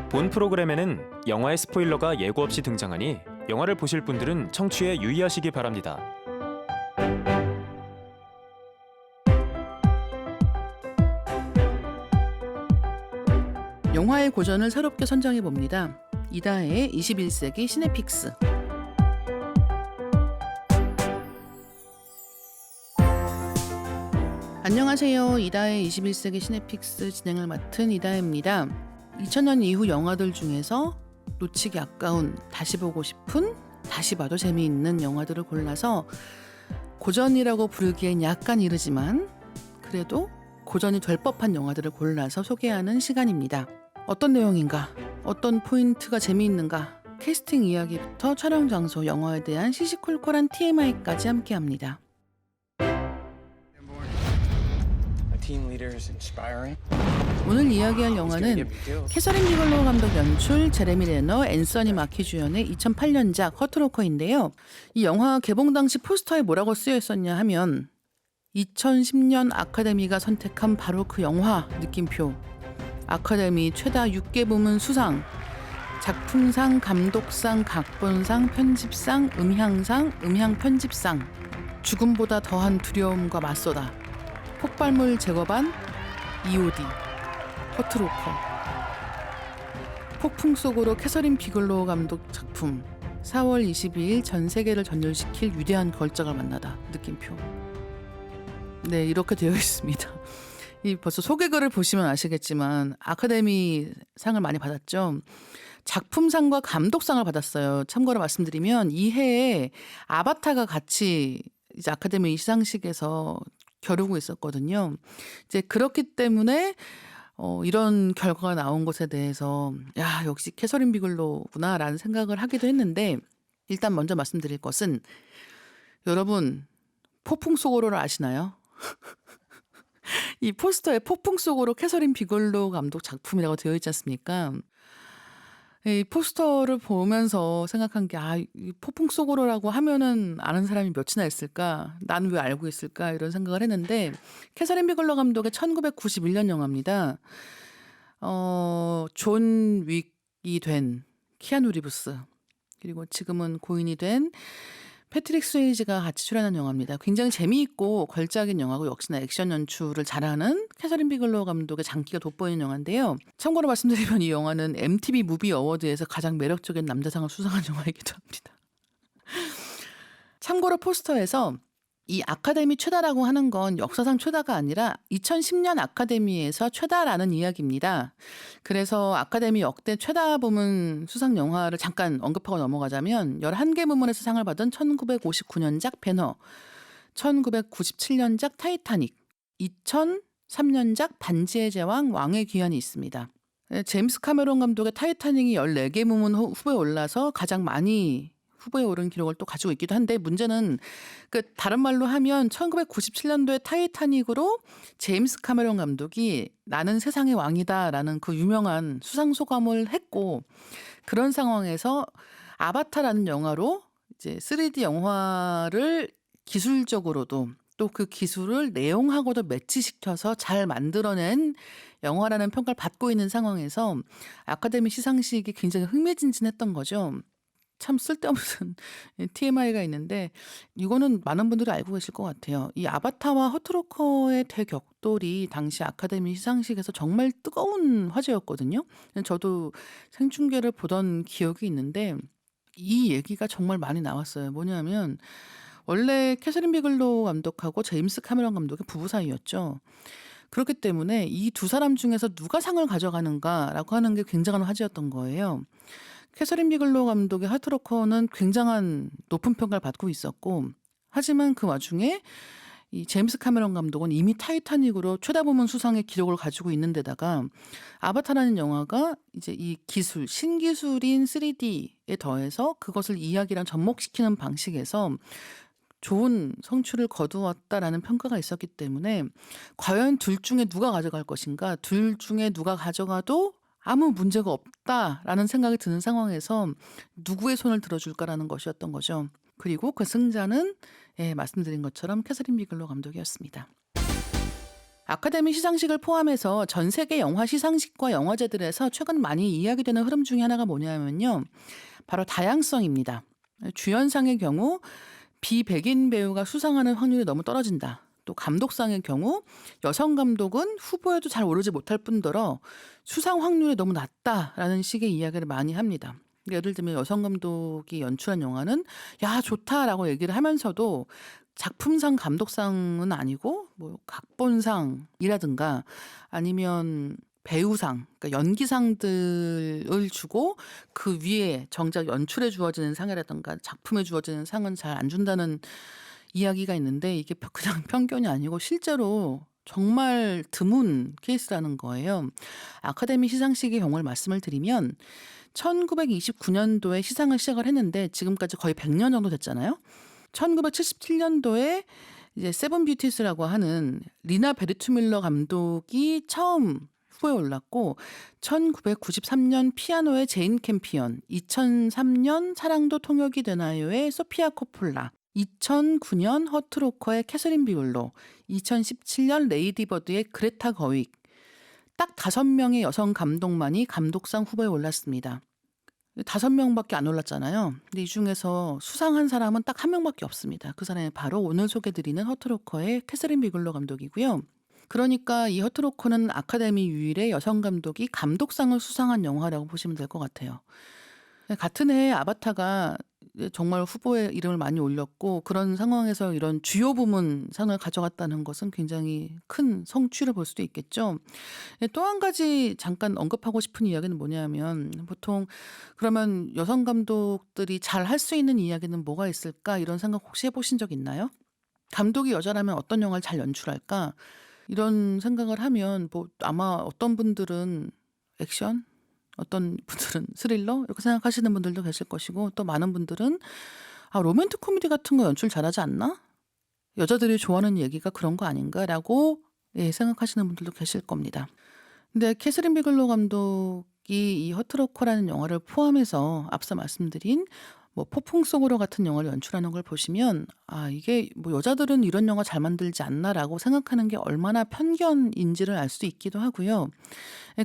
본 프로그램에는 영화의 스포일러가 예고 없이 등장하니 영화를 보실 분들은 청취에 유의하시기 바랍니다. 영화의 고전을 새롭게 선정해봅니다. 이다혜의 21세기 시네픽스. 안녕하세요. 이다혜의 21세기 시네픽스 진행을 맡은 이다혜입니다. 2000년 이후 영화들 중에서 놓치기 아까운, 다시 보고 싶은, 다시 봐도 재미있는 영화들을 골라서 고전이라고 부르기엔 약간 이르지만 그래도 고전이 될 법한 영화들을 골라서 소개하는 시간입니다. 어떤 내용인가? 어떤 포인트가 재미있는가? 캐스팅 이야기부터 촬영 장소, 영화에 대한 시시콜콜한 TMI까지 함께합니다. 오늘 이야기할 영화는 캐서린 비글로우 감독 연출, 제레미 레너, 앤서니 마키 주연의 2008년작 허트로커인데요. 이 영화 개봉 당시 포스터에 뭐라고 쓰여 있었냐 하면 2010년 아카데미가 선택한 바로 그 영화 느낌표. 아카데미 최다 6개 부문 수상, 작품상, 감독상, 각본상, 편집상, 음향상, 음향편집상. 죽음보다 더한 두려움과 맞서다. 폭발물 제거반, EOD, 허트로커. 폭풍 속으로 캐서린 비글로우 감독 작품. 4월 22일 전 세계를 전율시킬 위대한 걸작을 만나다. 느낌표. 네, 이렇게 되어 있습니다. 이 벌써 소개글을 보시면 아시겠지만 아카데미 상을 많이 받았죠. 작품상과 감독상을 받았어요. 참고로 말씀드리면 이 해에 아바타가 같이 이제 아카데미 시상식에서 겨루고 있었거든요. 이제 그렇기 때문에 이런 결과가 나온 것에 대해서 야, 역시 캐서린 비글로우구나라는 생각을 하기도 했는데, 일단 먼저 말씀드릴 것은, 여러분 폭풍 속으로를 아시나요? 이 포스터에 폭풍 속으로 캐서린 비글로우 감독 작품이라고 되어 있지 않습니까? 이 포스터를 보면서 생각한 게, 이 폭풍 속으로라고 하면은 아는 사람이 몇이나 있을까? 난 왜 알고 있을까? 이런 생각을 했는데, 캐서린 비글로우 감독의 1991년 영화입니다. 존 윅이 된 키아누 리브스, 그리고 지금은 고인이 된 패트릭 스웨이지가 같이 출연한 영화입니다. 굉장히 재미있고 걸작인 영화고, 역시나 액션 연출을 잘하는 캐서린 비글로우 감독의 장기가 돋보이는 영화인데요. 참고로 말씀드리면 이 영화는 MTV 무비 어워드에서 가장 매력적인 남자상을 수상한 영화이기도 합니다. 참고로 포스터에서 이 아카데미 최다라고 하는 건 역사상 최다가 아니라 2010년 아카데미에서 최다라는 이야기입니다. 그래서 아카데미 역대 최다 부문 수상 영화를 잠깐 언급하고 넘어가자면 11개 부문에서 상을 받은 1959년작 배너, 1997년작 타이타닉, 2003년작 반지의 제왕 왕의 귀환이 있습니다. 제임스 카메론 감독의 타이타닉이 14개 부문 후보에 올라서 가장 많이 후보에 오른 기록을 또 가지고 있기도 한데, 문제는 다른 말로 하면 1997년도에 타이타닉으로 제임스 카메론 감독이 나는 세상의 왕이다라는 그 유명한 수상 소감을 했고, 그런 상황에서 아바타라는 영화로 이제 3D 영화를 기술적으로도 또 그 기술을 내용하고도 매치시켜서 잘 만들어낸 영화라는 평가를 받고 있는 상황에서 아카데미 시상식이 굉장히 흥미진진했던 거죠. 참 쓸데없는 TMI가 있는데, 이거는 많은 분들이 알고 계실 것 같아요. 이 아바타와 허트로커의 대격돌이 당시 아카데미 시상식에서 정말 뜨거운 화제였거든요. 저도 생중계를 보던 기억이 있는데 이 얘기가 정말 많이 나왔어요. 뭐냐면, 원래 캐서린 비글로우 감독하고 제임스 카메론 감독의 부부 사이였죠. 그렇기 때문에 이 두 사람 중에서 누가 상을 가져가는가라고 하는 게 굉장한 화제였던 거예요. 캐서린 비글로우 감독의 하트로커는 굉장한 높은 평가를 받고 있었고, 하지만 그 와중에 이 제임스 카메론 감독은 이미 타이타닉으로 최다 부문 수상의 기록을 가지고 있는 데다가 아바타라는 영화가 이제 이 기술, 신기술인 3D에 더해서 그것을 이야기랑 접목시키는 방식에서 좋은 성취를 거두었다라는 평가가 있었기 때문에, 과연 둘 중에 누가 가져갈 것인가, 둘 중에 누가 가져가도 아무 문제가 없다라는 생각이 드는 상황에서 누구의 손을 들어줄까라는 것이었던 거죠. 그리고 그 승자는 말씀드린 것처럼 캐서린 비글로우 감독이었습니다. 아카데미 시상식을 포함해서 전 세계 영화 시상식과 영화제들에서 최근 많이 이야기되는 흐름 중에 하나가 뭐냐면요. 바로 다양성입니다. 주연상의 경우 비백인 배우가 수상하는 확률이 너무 떨어진다. 또 감독상의 경우 여성 감독은 후보에도 잘 오르지 못할 뿐더러 수상 확률이 너무 낮다라는 식의 이야기를 많이 합니다. 예를 들면 여성 감독이 연출한 영화는 야 좋다라고 얘기를 하면서도 작품상 감독상은 아니고 뭐 각본상이라든가 아니면 배우상, 그러니까 연기상들을 주고 그 위에 정작 연출에 주어지는 상이라든가 작품에 주어지는 상은 잘 안 준다는 이야기가 있는데 이게 그냥 편견이 아니고 실제로 정말 드문 케이스라는 거예요. 아카데미 시상식의 경우를 말씀을 드리면 1929년도에 시상을 시작을 했는데 지금까지 거의 100년 정도 됐잖아요. 1977년도에 이제 세븐 뷰티스라고 하는 리나 베르투밀러 감독이 처음 후보에 올랐고 1993년 피아노의 제인 캠피언, 2003년 사랑도 통역이 되나요의 소피아 코폴라, 2009년 허트로커의 캐서린 비글로, 2017년 레이디 버드의 그레타 거윅 딱 5명의 여성 감독만이 감독상 후보에 올랐습니다. 5명밖에 안 올랐잖아요. 근데 이 중에서 수상한 사람은 딱 1명밖에 없습니다. 그 사람이 바로 오늘 소개드리는 허트로커의 캐서린 비글로 감독이고요. 그러니까 이 허트로커는 아카데미 유일의 여성 감독이 감독상을 수상한 영화라고 보시면 될 것 같아요. 같은 해에 아바타가 정말 후보에 이름을 많이 올렸고 그런 상황에서 이런 주요 부문 상을 가져갔다는 것은 굉장히 큰 성취를 볼 수도 있겠죠. 또 한 가지 잠깐 언급하고 싶은 이야기는 뭐냐면 보통 그러면 여성 감독들이 잘 할 수 있는 이야기는 뭐가 있을까 이런 생각 혹시 해보신 적 있나요? 감독이 여자라면 어떤 영화를 잘 연출할까? 이런 생각을 하면 뭐 아마 어떤 분들은 액션? 어떤 분들은 스릴러? 이렇게 생각하시는 분들도 계실 것이고 또 많은 분들은 로맨틱 코미디 같은 거 연출 잘하지 않나? 여자들이 좋아하는 얘기가 그런 거 아닌가라고 생각하시는 분들도 계실 겁니다. 근데 캐서린 비글로 감독이 이 허트로커라는 영화를 포함해서 앞서 말씀드린 뭐 폭풍 속으로 같은 영화를 연출하는 걸 보시면 이게 뭐 여자들은 이런 영화 잘 만들지 않나라고 생각하는 게 얼마나 편견인지를 알 수 있기도 하고요.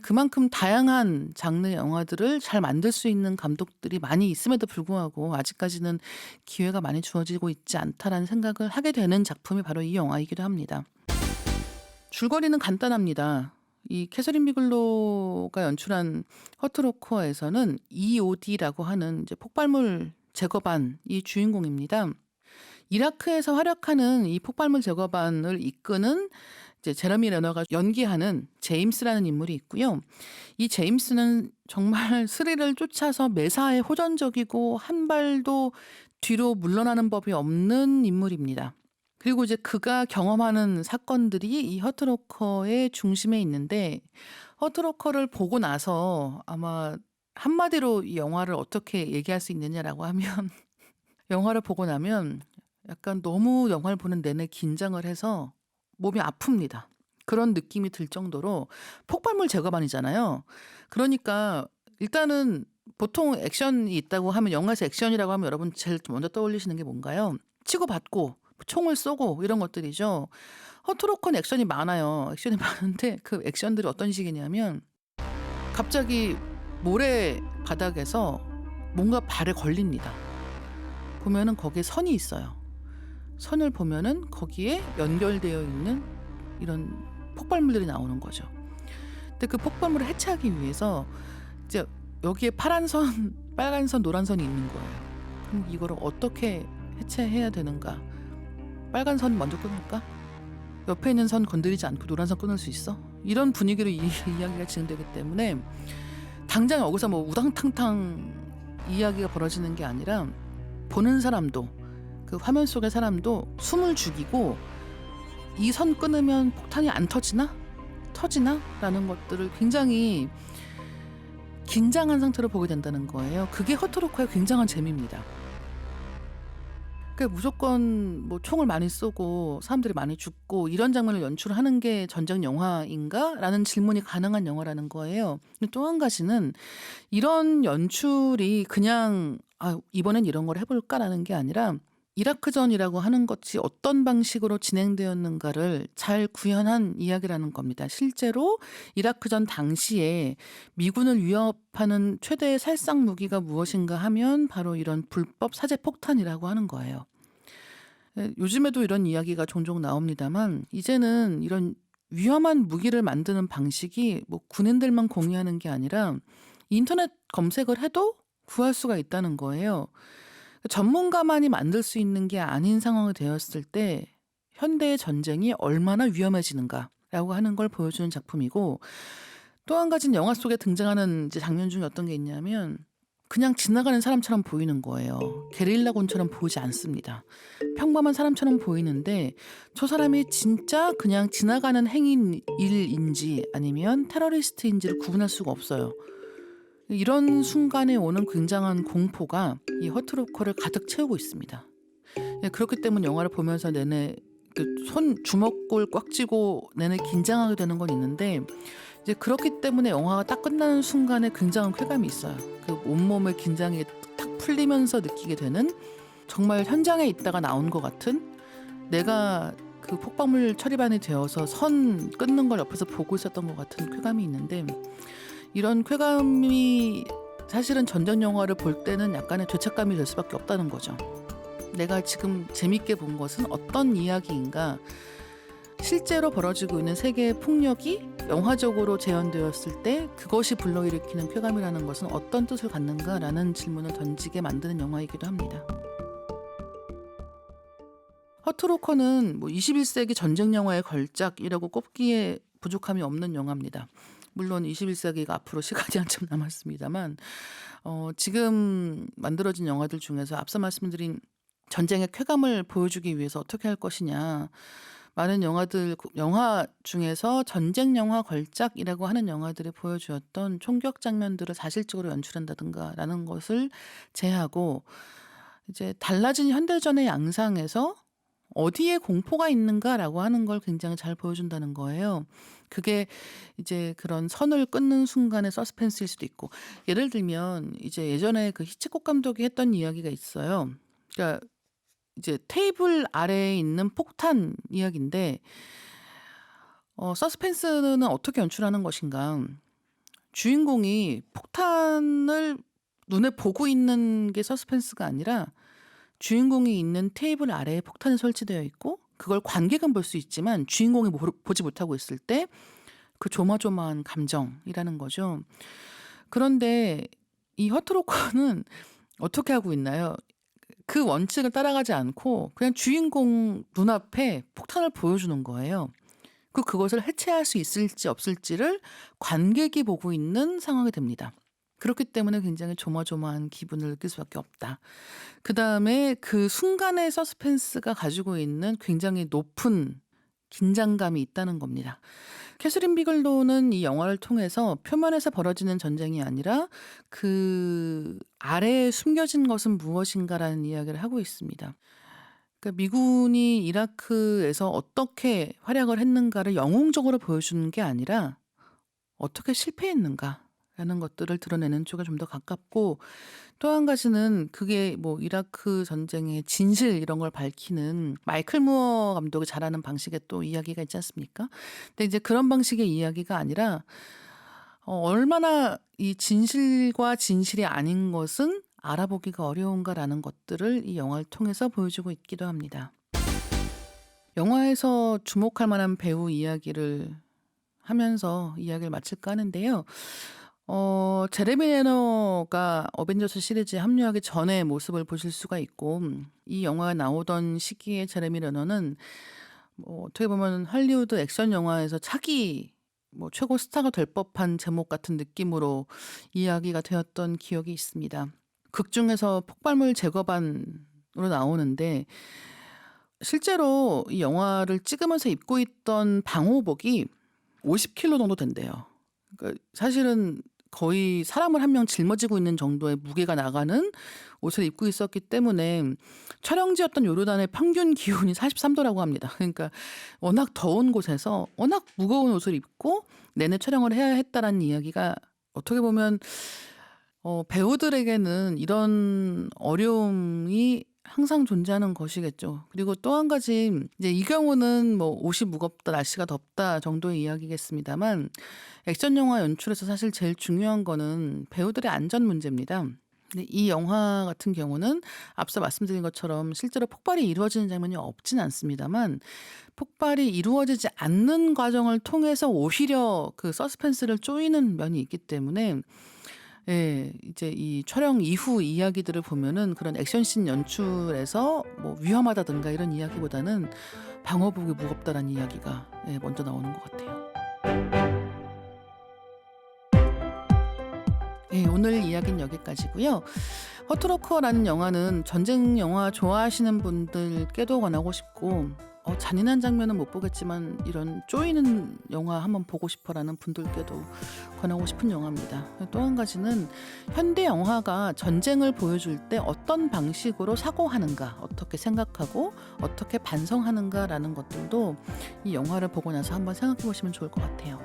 그만큼 다양한 장르의 영화들을 잘 만들 수 있는 감독들이 많이 있음에도 불구하고 아직까지는 기회가 많이 주어지고 있지 않다라는 생각을 하게 되는 작품이 바로 이 영화이기도 합니다. 줄거리는 간단합니다. 이 캐서린 비글로가 연출한 허트로커에서는 EOD라고 하는 이제 폭발물 제거반이 주인공입니다. 이라크에서 활약하는 이 폭발물 제거반을 이끄는 이제 제러미 레너가 연기하는 제임스라는 인물이 있고요. 이 제임스는 정말 스릴을 쫓아서 매사에 호전적이고 한 발도 뒤로 물러나는 법이 없는 인물입니다. 그리고 이제 그가 경험하는 사건들이 이 허트로커의 중심에 있는데 허트로커를 보고 나서 아마 한마디로 이 영화를 어떻게 얘기할 수 있느냐라고 하면 영화를 보고 나면 약간 너무 영화를 보는 내내 긴장을 해서 몸이 아픕니다. 그런 느낌이 들 정도로 폭발물 제거반이잖아요. 그러니까 일단은 보통 액션이 있다고 하면 영화에서 액션이라고 하면 여러분 제일 먼저 떠올리시는 게 뭔가요? 치고받고 총을 쏘고 이런 것들이죠. 허트로커는 액션이 많아요. 액션이 많은데 그 액션들이 어떤 식이냐면 갑자기 모래 바닥에서 뭔가 발에 걸립니다. 보면은 거기에 선이 있어요. 선을 보면은 거기에 연결되어 있는 이런 폭발물들이 나오는 거죠. 근데 그 폭발물을 해체하기 위해서 이제 여기에 파란 선, 빨간 선, 노란 선이 있는 거예요. 그럼 이거를 어떻게 해체해야 되는가? 빨간 선 먼저 끊을까? 옆에 있는 선 건드리지 않고 노란 선 끊을 수 있어? 이런 분위기로 이야기가 진행되기 때문에 당장 여기서 뭐 우당탕탕 이야기가 벌어지는 게 아니라 보는 사람도 그 화면 속의 사람도 숨을 죽이고 이 선 끊으면 폭탄이 안 터지나? 터지나? 라는 것들을 굉장히 긴장한 상태로 보게 된다는 거예요. 그게 허트로커의 굉장한 재미입니다. 그러니까 무조건 뭐 총을 많이 쏘고 사람들이 많이 죽고 이런 장면을 연출하는 게 전쟁 영화인가? 라는 질문이 가능한 영화라는 거예요. 또 한 가지는 이런 연출이 그냥 이번엔 이런 걸 해볼까라는 게 아니라 이라크전이라고 하는 것이 어떤 방식으로 진행되었는가를 잘 구현한 이야기라는 겁니다. 실제로 이라크전 당시에 미군을 위협하는 최대의 살상 무기가 무엇인가 하면 바로 이런 불법 사제 폭탄이라고 하는 거예요. 요즘에도 이런 이야기가 종종 나옵니다만 이제는 이런 위험한 무기를 만드는 방식이 뭐 군인들만 공유하는 게 아니라 인터넷 검색을 해도 구할 수가 있다는 거예요. 전문가만이 만들 수 있는 게 아닌 상황이 되었을 때 현대의 전쟁이 얼마나 위험해지는가라고 하는 걸 보여주는 작품이고, 또 한 가지는 영화 속에 등장하는 이제 장면 중에 어떤 게 있냐면 그냥 지나가는 사람처럼 보이는 거예요. 게릴라군처럼 보이지 않습니다. 평범한 사람처럼 보이는데 저 사람이 진짜 그냥 지나가는 행인인지 아니면 테러리스트인지를 구분할 수가 없어요. 이런 순간에 오는 굉장한 공포가 이 허트로커를 가득 채우고 있습니다. 그렇기 때문에 영화를 보면서 내내 손 주먹골 꽉 쥐고 내내 긴장하게 되는 건 있는데, 이제 그렇기 때문에 영화가 딱 끝나는 순간에 굉장한 쾌감이 있어요. 그 온몸의 긴장이 탁 풀리면서 느끼게 되는, 정말 현장에 있다가 나온 것 같은, 내가 그 폭발물 처리반이 되어서 선 끊는 걸 옆에서 보고 있었던 것 같은 쾌감이 있는데, 이런 쾌감이 사실은 전쟁 영화를 볼 때는 약간의 죄책감이 될 수밖에 없다는 거죠. 내가 지금 재밌게 본 것은 어떤 이야기인가, 실제로 벌어지고 있는 세계의 폭력이 영화적으로 재현되었을 때 그것이 불러일으키는 쾌감이라는 것은 어떤 뜻을 갖는가라는 질문을 던지게 만드는 영화이기도 합니다. 허트로커는 21세기 전쟁 영화의 걸작이라고 꼽기에 부족함이 없는 영화입니다. 물론 21세기가 앞으로 시간이 한참 남았습니다만 지금 만들어진 영화들 중에서 앞서 말씀드린 전쟁의 쾌감을 보여주기 위해서 어떻게 할 것이냐, 많은 영화 중에서 전쟁 영화 걸작이라고 하는 영화들이 보여주었던 총격 장면들을 사실적으로 연출한다든가라는 것을 제하고, 이제 달라진 현대전의 양상에서 어디에 공포가 있는가라고 하는 걸 굉장히 잘 보여준다는 거예요. 그게 이제 그런 선을 끊는 순간의 서스펜스일 수도 있고, 예를 들면 이제 예전에 그 히치콕 감독이 했던 이야기가 있어요. 그러니까 이제 테이블 아래에 있는 폭탄 이야기인데, 서스펜스는 어떻게 연출하는 것인가. 주인공이 폭탄을 눈에 보고 있는 게 서스펜스가 아니라 주인공이 있는 테이블 아래에 폭탄이 설치되어 있고 그걸 관객은 볼 수 있지만 주인공이 보지 못하고 있을 때 그 조마조마한 감정이라는 거죠. 그런데 이 허트로커는 어떻게 하고 있나요? 그 원칙을 따라가지 않고 그냥 주인공 눈앞에 폭탄을 보여주는 거예요. 그것을 해체할 수 있을지 없을지를 관객이 보고 있는 상황이 됩니다. 그렇기 때문에 굉장히 조마조마한 기분을 느낄 수밖에 없다. 그다음에 그 순간의 서스펜스가 가지고 있는 굉장히 높은 긴장감이 있다는 겁니다. 캐서린 비글로우는 이 영화를 통해서 표면에서 벌어지는 전쟁이 아니라 그 아래에 숨겨진 것은 무엇인가라는 이야기를 하고 있습니다. 그러니까 미군이 이라크에서 어떻게 활약을 했는가를 영웅적으로 보여주는 게 아니라 어떻게 실패했는가라는 것들을 드러내는 쪽에 좀 더 가깝고, 또 한 가지는 그게 이라크 전쟁의 진실 이런 걸 밝히는 마이클 무어 감독이 잘하는 방식의 또 이야기가 있지 않습니까? 근데 이제 그런 방식의 이야기가 아니라 얼마나 이 진실과 진실이 아닌 것은 알아보기가 어려운가라는 것들을 이 영화를 통해서 보여주고 있기도 합니다. 영화에서 주목할 만한 배우 이야기를 하면서 이야기를 마칠까 하는데요. 제레미 레너가 어벤져스 시리즈에 합류하기 전의 모습을 보실 수가 있고, 이 영화가 나오던 시기에 제레미 레너는 어떻게 보면 할리우드 액션 영화에서 차기 최고 스타가 될 법한 제목 같은 느낌으로 이야기가 되었던 기억이 있습니다. 극 중에서 폭발물 제거반으로 나오는데 실제로 이 영화를 찍으면서 입고 있던 방호복이 50kg 정도 된대요. 그러니까 사실은 거의 사람을 한 명 짊어지고 있는 정도의 무게가 나가는 옷을 입고 있었기 때문에 촬영지였던 요르단의 평균 기온이 43도라고 합니다. 그러니까 워낙 더운 곳에서 워낙 무거운 옷을 입고 내내 촬영을 해야 했다라는 이야기가, 어떻게 보면 배우들에게는 이런 어려움이 항상 존재하는 것이겠죠. 그리고 또 한 가지 이제 이 경우는 뭐 옷이 무겁다, 날씨가 덥다 정도의 이야기겠습니다만 액션 영화 연출에서 사실 제일 중요한 거는 배우들의 안전 문제입니다. 근데 이 영화 같은 경우는 앞서 말씀드린 것처럼 실제로 폭발이 이루어지는 장면이 없진 않습니다만 폭발이 이루어지지 않는 과정을 통해서 오히려 그 서스펜스를 쪼이는 면이 있기 때문에 예, 이제 이 촬영 이후 이야기들을 보면은 그런 액션씬 연출에서 뭐 위험하다든가 이런 이야기보다는 방어복이 무겁다라는 이야기가 예, 먼저 나오는 것 같아요. 예, 오늘 이야기는 여기까지고요. 허트로커라는 영화는 전쟁 영화 좋아하시는 분들께도 권하고 싶고 잔인한 장면은 못 보겠지만 이런 쪼이는 영화 한번 보고 싶어라는 분들께도 권하고 싶은 영화입니다. 또 한 가지는 현대 영화가 전쟁을 보여줄 때 어떤 방식으로 사고하는가, 어떻게 생각하고 어떻게 반성하는가라는 것들도 이 영화를 보고 나서 한번 생각해 보시면 좋을 것 같아요.